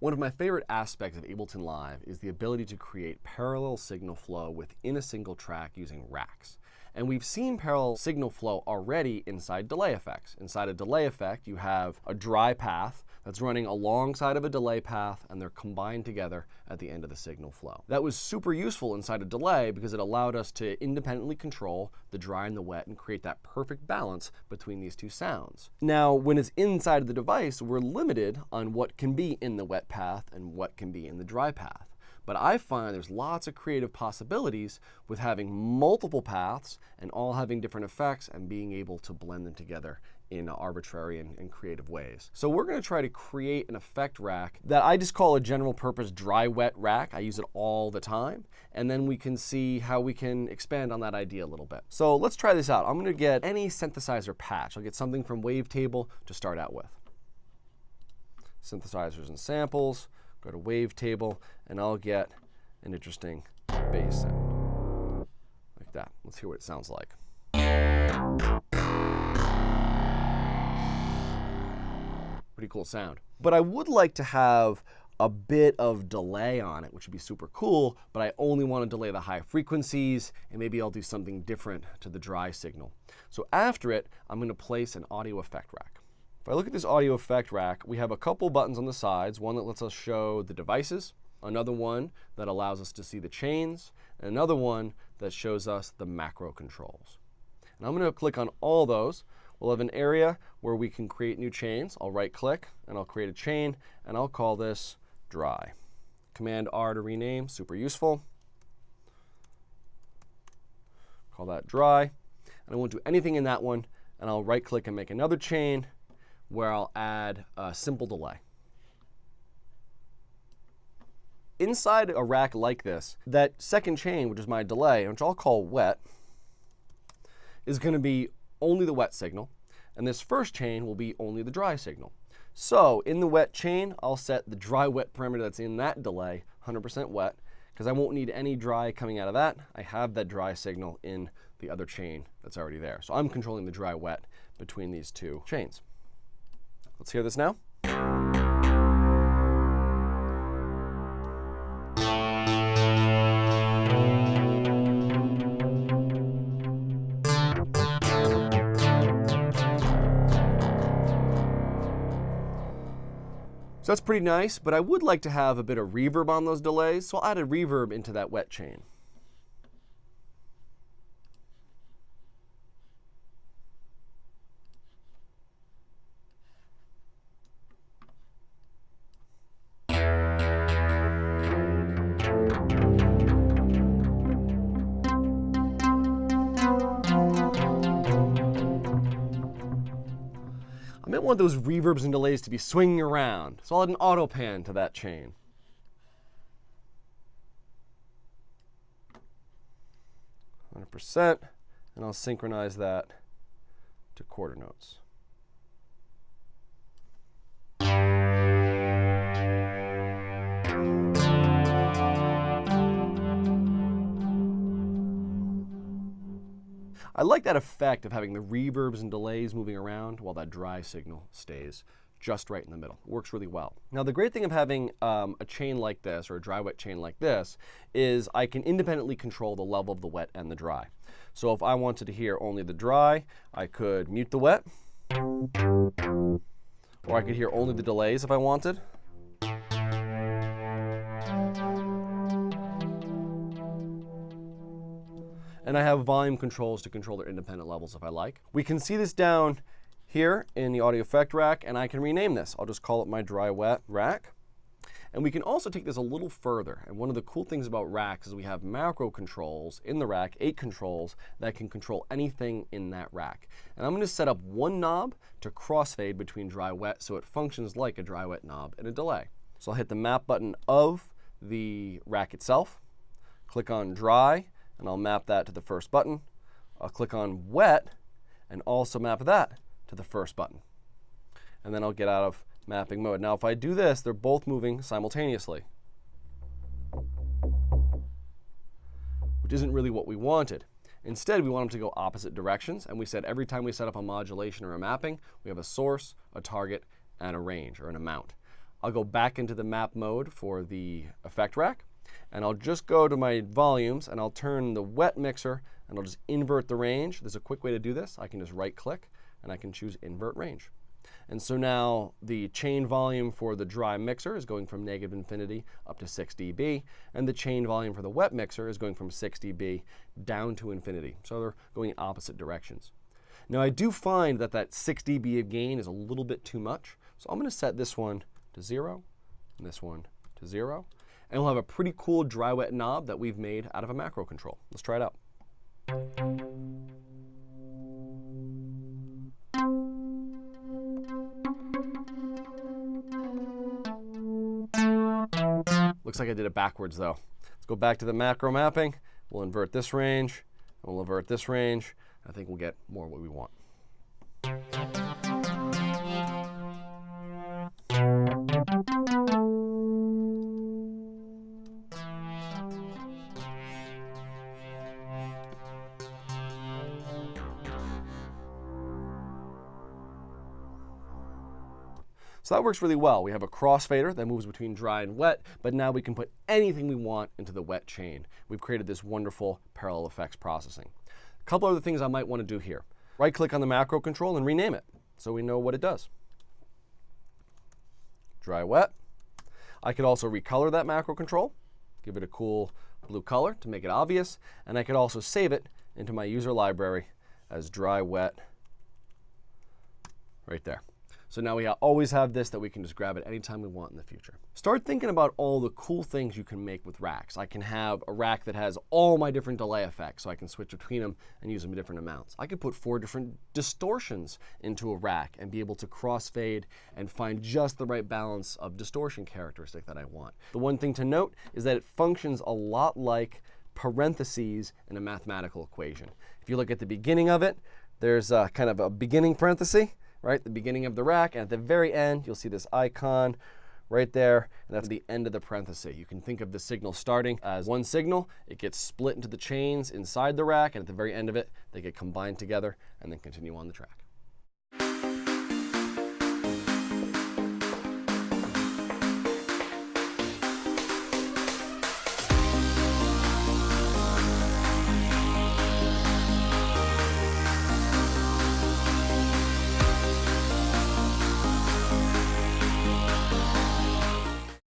One of my favorite aspects of Ableton Live is the ability to create parallel signal flow within a single track using racks. And we've seen parallel signal flow already inside delay effects. Inside a delay effect, you have a dry path that's running alongside of a delay path, and they're combined together at the end of the signal flow. That was super useful inside a delay because it allowed us to independently control the dry and the wet and create that perfect balance between these two sounds. Now, when it's inside of the device, we're limited on what can be in the wet path and what can be in the dry path. But I find there's lots of creative possibilities with having multiple paths and all having different effects and being able to blend them together in arbitrary and creative ways. So we're going to try to create an effect rack that I just call a general purpose dry-wet rack. I use it all the time. And then we can see how we can expand on that idea a little bit. So let's try this out. I'm going to get any synthesizer patch. I'll get something from Wavetable to start out with. Synthesizers and samples. Go to Wavetable, and I'll get an interesting bass sound. Like that. Let's hear what it sounds like. Pretty cool sound. But I would like to have a bit of delay on it, which would be super cool, but I only want to delay the high frequencies, and maybe I'll do something different to the dry signal. So after it, I'm going to place an audio effect rack. If I look at this audio effect rack, we have a couple buttons on the sides, one that lets us show the devices, another one that allows us to see the chains, and another one that shows us the macro controls. And I'm going to click on all those. We'll have an area where we can create new chains. I'll right-click, and I'll create a chain, and I'll call this dry. Command R to rename, super useful. Call that dry. And I won't do anything in that one, and I'll right-click and make another chain where I'll add a simple delay. Inside a rack like this, that second chain, which is my delay, which I'll call wet, is going to be only the wet signal, and this first chain will be only the dry signal. So in the wet chain, I'll set the dry-wet parameter that's in that delay 100% wet, because I won't need any dry coming out of that. I have that dry signal in the other chain that's already there. So I'm controlling the dry-wet between these two chains. Let's hear this now. So that's pretty nice, but I would like to have a bit of reverb on those delays, so I'll add a reverb into that wet chain. I might want those reverbs and delays to be swinging around, so I'll add an Autopan to that chain. %, and I'll synchronize that to quarter notes. I like that effect of having the reverbs and delays moving around while that dry signal stays just right in the middle. It works really well. Now, the great thing of having a chain like this, or a dry-wet chain like this, is I can independently control the level of the wet and the dry. So if I wanted to hear only the dry, I could mute the wet, or I could hear only the delays if I wanted. And I have volume controls to control their independent levels if I like. We can see this down here in the audio effect rack, and I can rename this. I'll just call it my dry-wet rack. And we can also take this a little further. And one of the cool things about racks is we have macro controls in the rack, 8 controls, that can control anything in that rack. And I'm going to set up one knob to crossfade between dry-wet so it functions like a dry-wet knob and a delay. So I'll hit the map button of the rack itself, click on dry, and I'll map that to the first button. I'll click on wet and also map that to the first button. And then I'll get out of mapping mode. Now, if I do this, they're both moving simultaneously, which isn't really what we wanted. Instead, we want them to go opposite directions. And we said every time we set up a modulation or a mapping, we have a source, a target, and a range, or an amount. I'll go back into the map mode for the effect rack, and I'll just go to my volumes, and I'll turn the wet mixer, and I'll just invert the range. There's a quick way to do this. I can just right-click, and I can choose Invert Range. And so now the chain volume for the dry mixer is going from -infinity up to 6 dB, and the chain volume for the wet mixer is going from 6 dB down to infinity. So they're going in opposite directions. Now I do find that that 6 dB of gain is a little bit too much, so I'm going to set this one to 0 and this one to 0, and we'll have a pretty cool dry wet knob that we've made out of a macro control. Let's try it out. Looks like I did it backwards though. Let's go back to the macro mapping. We'll invert this range, and we'll invert this range. I think we'll get more what we want. So that works really well. We have a crossfader that moves between dry and wet, but now we can put anything we want into the wet chain. We've created this wonderful parallel effects processing. A couple other things I might want to do here. Right-click on the macro control and rename it so we know what it does. Dry, wet. I could also recolor that macro control, give it a cool blue color to make it obvious, and I could also save it into my user library as dry, wet, right there. So now we always have this that we can just grab at any time we want in the future. Start thinking about all the cool things you can make with racks. I can have a rack that has all my different delay effects, so I can switch between them and use them in different amounts. I could put 4 different distortions into a rack and be able to crossfade and find just the right balance of distortion characteristic that I want. The one thing to note is that it functions a lot like parentheses in a mathematical equation. If you look at the beginning of it, there's kind of a beginning parenthesis, right, the beginning of the rack, and at the very end, you'll see this icon right there, and that's the end of the parenthesis. You can think of the signal starting as one signal. It gets split into the chains inside the rack, and at the very end of it, they get combined together and then continue on the track.